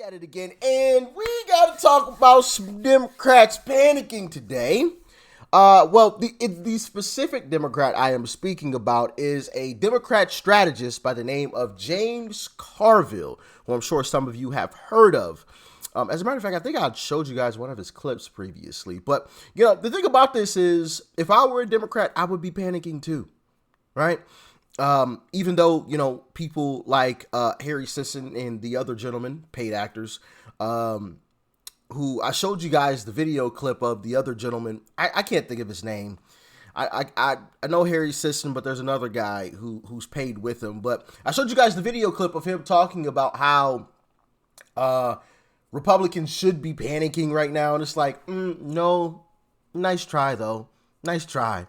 At it again, and we got to talk about some Democrats panicking today. The specific Democrat I am speaking about is a Democrat strategist by the name of James Carville, who I'm sure some of you have heard of. As a matter of fact, I think I showed you guys one of his clips previously. But, the thing about this is, if I were a Democrat, I would be panicking too, right? Even though, people like Harry Sisson and the other gentlemen, paid actors, who I showed you guys the video clip of the other gentleman. I can't think of his name. I know Harry Sisson, but there's another guy who's paid with him. But I showed you guys the video clip of him talking about how Republicans should be panicking right now. And it's like, no, nice try, though. Nice try.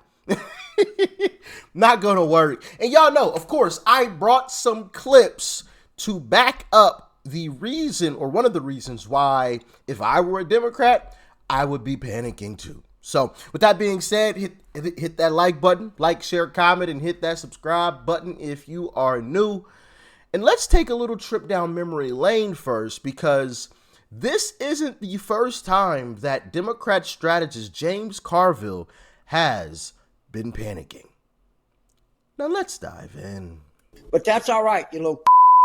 Not gonna work. And y'all know, of course, I brought some clips to back up the reason, or one of the reasons why, if I were a Democrat, I would be panicking too. So with that being said, hit that like button, like, share, comment, and hit that subscribe button if you are new. And let's take a little trip down memory lane first, because this isn't the first time that Democrat strategist James Carville has been panicking. Now let's dive in. But that's all right, you little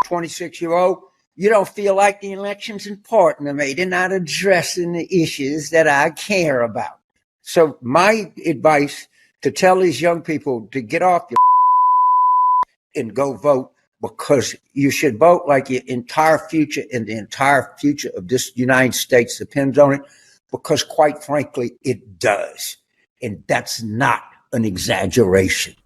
26-year-old. You don't feel like the election's important to me. They're not addressing the issues that I care about. So my advice to tell these young people to get off your and go vote, because you should vote like your entire future and the entire future of this United States depends on it, because quite frankly, it does. And that's not an exaggeration.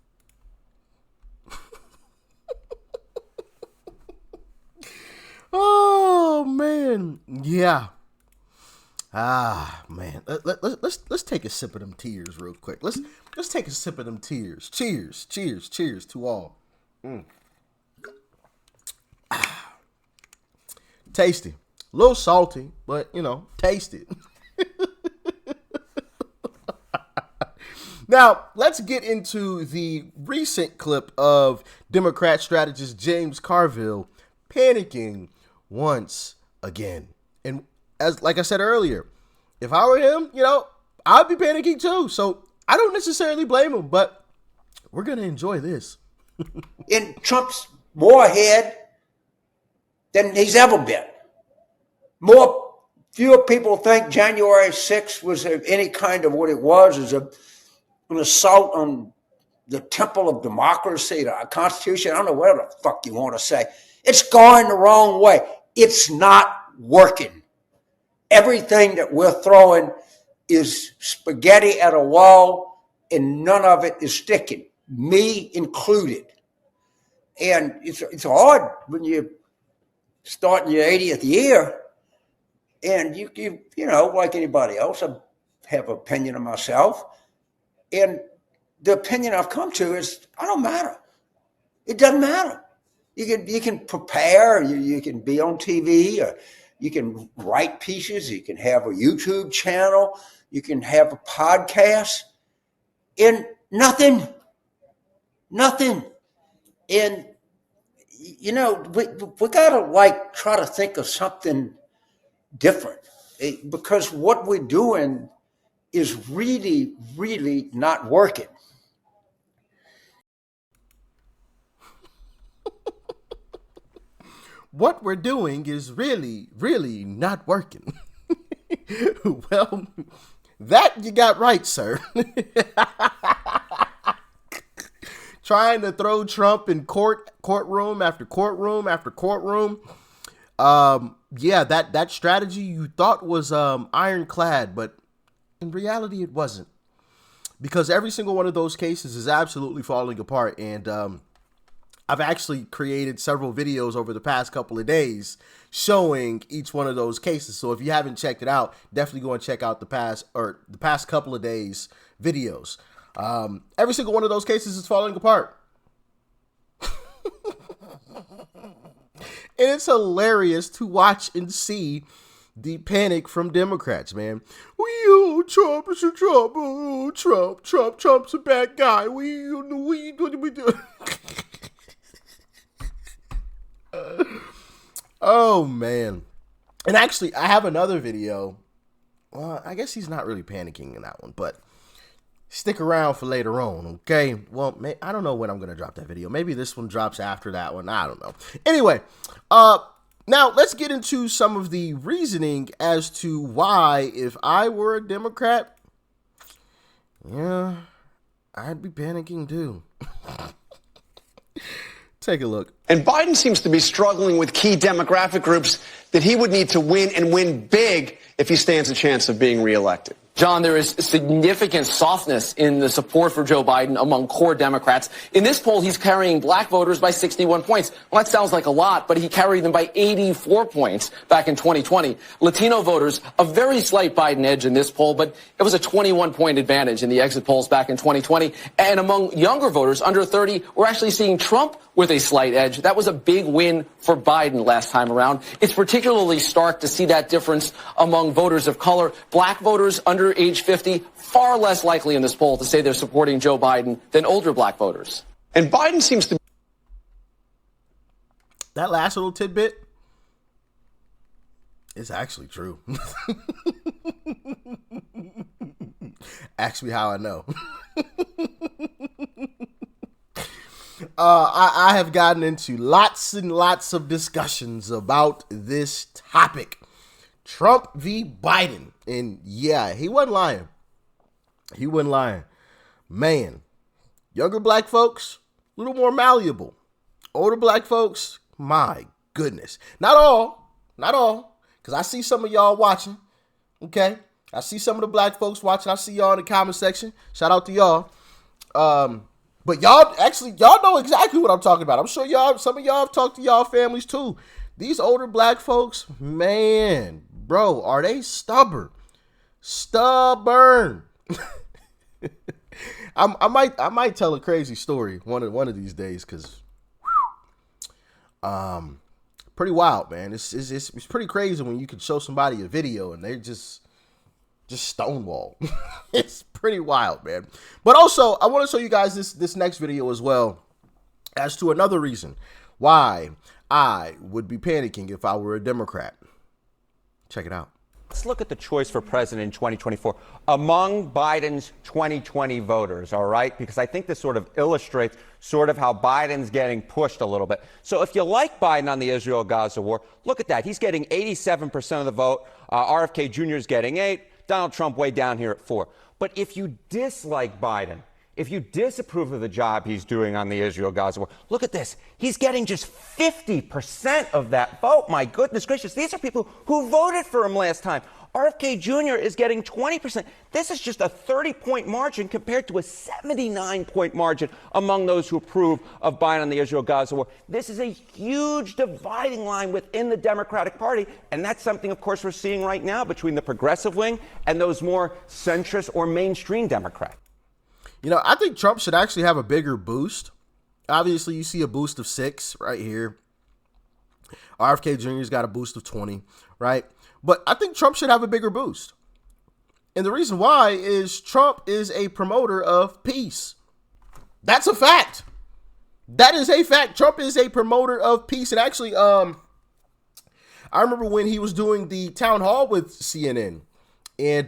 Oh man, yeah. Man. Let's take a sip of them tears real quick. Let's take a sip of them tears. Cheers, cheers, cheers to all. Tasty, a little salty, but tasty. Now, let's get into the recent clip of Democrat strategist James Carville panicking once again. And like I said earlier, if I were him, I'd be panicking too. So I don't necessarily blame him, but we're going to enjoy this. In Trump's more ahead than he's ever been. Fewer people think January 6th was any kind of what it was, is an assault on the temple of democracy, the Constitution. I don't know what the fuck you want to say. It's going the wrong way. It's not working. Everything that we're throwing is spaghetti at a wall, and none of it is sticking, me included. And it's hard when you start in your 80th year, and you like anybody else, I have an opinion of myself. And the opinion I've come to is, I don't matter. It doesn't matter. You can prepare, you can be on TV, or you can write pieces, you can have a YouTube channel, you can have a podcast, and nothing. And, we gotta try to think of something different, because what we're doing is really, really not working. What we're doing is really, really not working. Well, that you got right, sir. Trying to throw Trump in courtroom after courtroom after courtroom. That strategy you thought was ironclad, but in reality it wasn't. Because every single one of those cases is absolutely falling apart, and I've actually created several videos over the past couple of days showing each one of those cases. So if you haven't checked it out, definitely go and check out the past couple of days videos. Every single one of those cases is falling apart. And it's hilarious to watch and see the panic from Democrats, man. Trump is a Trump. Oh, Trump's a bad guy. We do. Oh man. And actually, I have another video. Well, I guess he's not really panicking in that one, but stick around for later on, okay? Well, I don't know when I'm going to drop that video. Maybe this one drops after that one. I don't know. Anyway, now let's get into some of the reasoning as to why, if I were a Democrat, yeah, I'd be panicking too. Take a look. And Biden seems to be struggling with key demographic groups that he would need to win, and win big, if he stands a chance of being reelected. John, there is significant softness in the support for Joe Biden among core Democrats. In this poll, he's carrying black voters by 61 points. Well, that sounds like a lot, but he carried them by 84 points back in 2020. Latino voters, a very slight Biden edge in this poll, but it was a 21-point advantage in the exit polls back in 2020. And among younger voters, under 30, we're actually seeing Trump with a slight edge. That was a big win for Biden last time around. It's particularly stark to see that difference among voters of color. Black voters under age 50, far less likely in this poll to say they're supporting Joe Biden than older black voters. And Biden seems to... That last little tidbit is actually true. Ask me how I know. I have gotten into lots and lots of discussions about this topic. Trump v. Biden. And yeah, he wasn't lying. He wasn't lying. Man, younger black folks, a little more malleable. Older black folks, my goodness. Not all. Because I see some of y'all watching. Okay? I see some of the black folks watching. I see y'all in the comment section. Shout out to y'all. But y'all know exactly what I'm talking about. I'm sure some of y'all have talked to y'all families too. These older black folks, man, bro, are they stubborn? Stubborn. I might tell a crazy story one of these days, because pretty wild, man. It's pretty crazy when you can show somebody a video and they just stonewall. It's pretty wild, man. But also, I want to show you guys this next video as well, as to another reason why I would be panicking if I were a Democrat. Check it out. Let's look at the choice for president in 2024 among Biden's 2020 voters, all right? Because I think this sort of illustrates sort of how Biden's getting pushed a little bit. So if you like Biden on the Israel-Gaza war, look at that. He's getting 87% of the vote. RFK Jr. is getting 8%. Donald Trump way down here at 4%. But if you dislike Biden, if you disapprove of the job he's doing on the Israel-Gaza war, look at this. He's getting just 50% of that vote. My goodness gracious. These are people who voted for him last time. RFK Jr. is getting 20%. This is just a 30-point margin compared to a 79-point margin among those who approve of Biden on the Israel-Gaza war. This is a huge dividing line within the Democratic Party, and that's something, of course, we're seeing right now between the progressive wing and those more centrist or mainstream Democrats. You know, I think Trump should actually have a bigger boost. Obviously, you see a boost of 6 right here. RFK Jr.'s got a boost of 20, right? But I think Trump should have a bigger boost. And the reason why is Trump is a promoter of peace. That's a fact. That is a fact. Trump is a promoter of peace. And actually, I remember when he was doing the town hall with CNN, and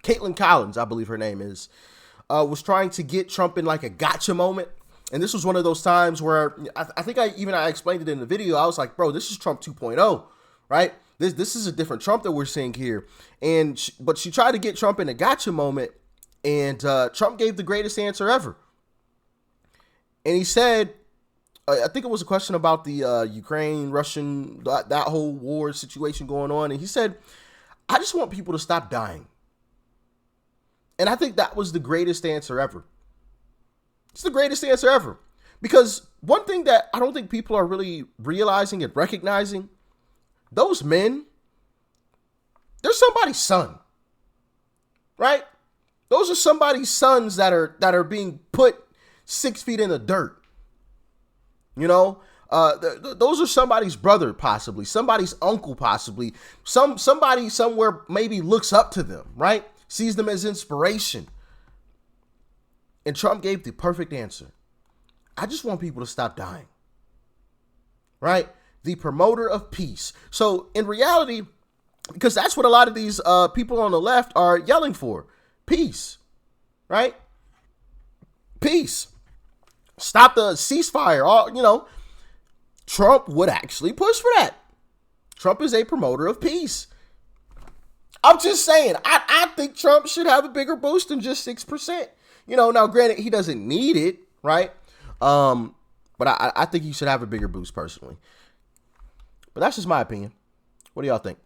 Caitlin Collins, I believe her name is, was trying to get Trump in like a gotcha moment. And this was one of those times where I think I explained it in the video. I was like, bro, this is Trump 2.0, right? This is a different Trump that we're seeing here. But she tried to get Trump in a gotcha moment, and Trump gave the greatest answer ever. And he said, I think it was a question about the Ukraine, Russian, that whole war situation going on. And he said, I just want people to stop dying. And I think that was the greatest answer ever. It's the greatest answer ever. Because one thing that I don't think people are really realizing and recognizing, those men, they're somebody's son, right? Those are somebody's sons that are being put 6 feet in the dirt. You know, those are somebody's brother, possibly somebody's uncle, possibly somebody somewhere maybe looks up to them, right? Sees them as inspiration. And Trump gave the perfect answer. I just want people to stop dying, right? the promoter of peace. So in reality, because that's what a lot of these people on the left are yelling for, peace, right? Peace. Stop the ceasefire. Trump would actually push for that. Trump is a promoter of peace. I'm just saying, I think Trump should have a bigger boost than just 6%. Now granted, he doesn't need it, right? But I think he should have a bigger boost personally. But that's just my opinion. What do y'all think?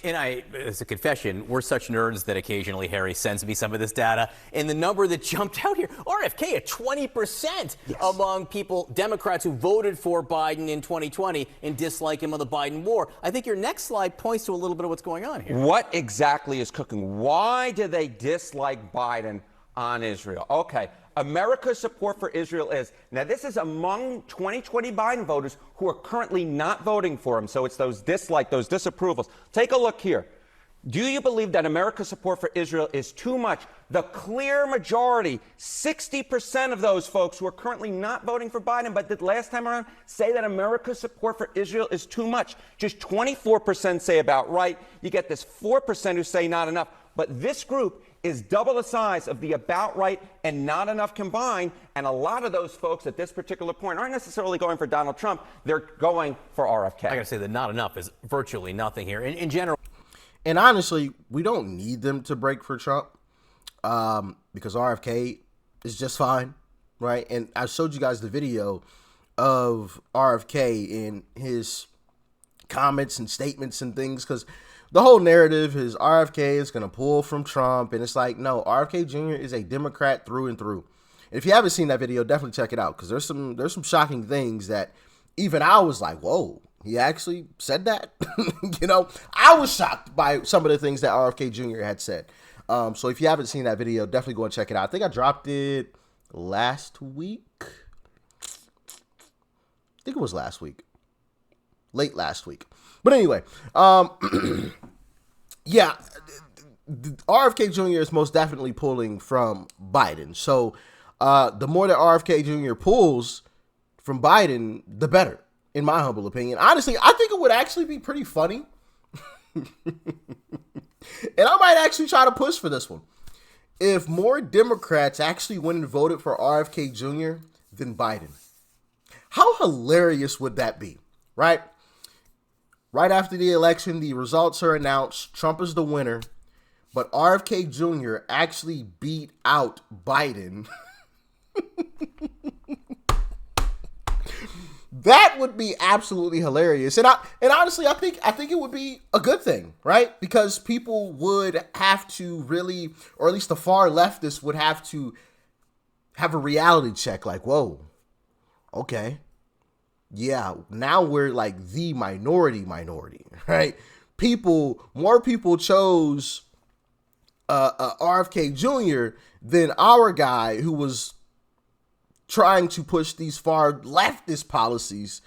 And as a confession, we're such nerds that occasionally Harry sends me some of this data. And the number that jumped out here, RFK at 20% among people, Democrats who voted for Biden in 2020 and dislike him on the Biden war. I think your next slide points to a little bit of what's going on here. What exactly is cooking? Why do they dislike Biden on Israel? Okay. America's support for Israel is, now this is among 2020 Biden voters who are currently not voting for him. So it's those dislike, those disapprovals. Take a look here. Do you believe that America's support for Israel is too much? The clear majority, 60% of those folks who are currently not voting for Biden, but did last time around, say that America's support for Israel is too much. Just 24% say about right. You get this 4% who say not enough. But this group is double the size of the about right and not enough combined. And a lot of those folks at this particular point aren't necessarily going for Donald Trump. They're going for RFK. I got to say that not enough is virtually nothing here. In general. And honestly, we don't need them to break for Trump because RFK is just fine, right? And I showed you guys the video of RFK in his comments and statements and things because the whole narrative is RFK is going to pull from Trump. And it's like, no, RFK Jr. is a Democrat through and through. And if you haven't seen that video, definitely check it out because there's some shocking things that even I was like, whoa, he actually said that. I was shocked by some of the things that RFK Jr. had said. So if you haven't seen that video, definitely go and check it out. I think I dropped it last week. I think it was last week. Late last week. But anyway, yeah, RFK Jr. is most definitely pulling from Biden. So the more that RFK Jr. pulls from Biden, the better, in my humble opinion. Honestly, I think it would actually be pretty funny. And I might actually try to push for this one. If more Democrats actually went and voted for RFK Jr. than Biden, how hilarious would that be, right? Right after the election, the results are announced. Trump is the winner, but RFK Jr. actually beat out Biden. That would be absolutely hilarious. And honestly, I think it would be a good thing, right? Because people would have to really, or at least the far leftists would have to have a reality check like, whoa, okay. Yeah, now we're like the minority, right? More people chose RFK Jr. than our guy who was trying to push these far leftist policies.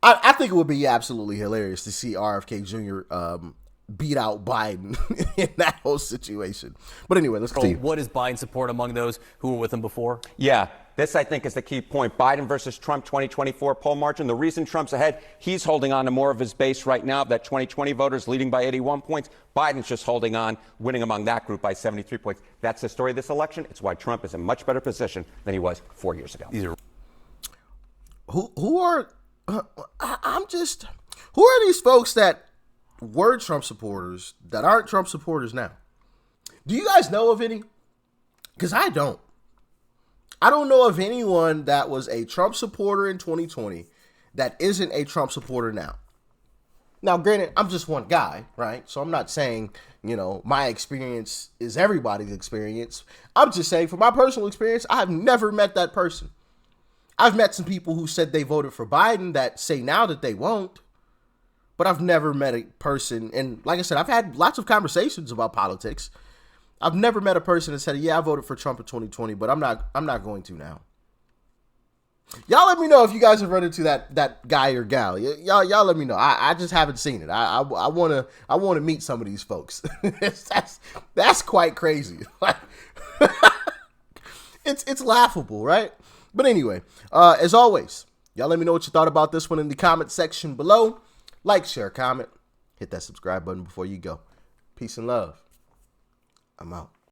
I think it would be absolutely hilarious to see RFK Jr. Beat out Biden in that whole situation. But anyway, let's continue. What is Biden's support among those who were with him before? Yeah, this I think is the key point. Biden versus Trump 2024 poll margin. The reason Trump's ahead, he's holding on to more of his base right now. That 2020 voters leading by 81 points. Biden's just holding on, winning among that group by 73 points. That's the story of this election. It's why Trump is in much better position than he was 4 years ago. Who are these folks that were Trump supporters that aren't Trump supporters now? Do you guys know of any? Because I don't. I don't know of anyone that was a Trump supporter in 2020 that isn't a Trump supporter now. Now, granted, I'm just one guy, right? So I'm not saying, my experience is everybody's experience. I'm just saying from my personal experience, I've never met that person. I've met some people who said they voted for Biden that say now that they won't. But I've never met a person, and like I said, I've had lots of conversations about politics. I've never met a person that said, yeah, I voted for Trump in 2020, but I'm not going to now. Y'all let me know if you guys have run into that guy or gal. Y'all let me know. I just haven't seen it. I wanna meet some of these folks. that's quite crazy. It's laughable, right? But anyway, as always, Y'all let me know what you thought about this one in the comment section below. Like, share, comment. Hit that subscribe button before you go. Peace and love. I'm out.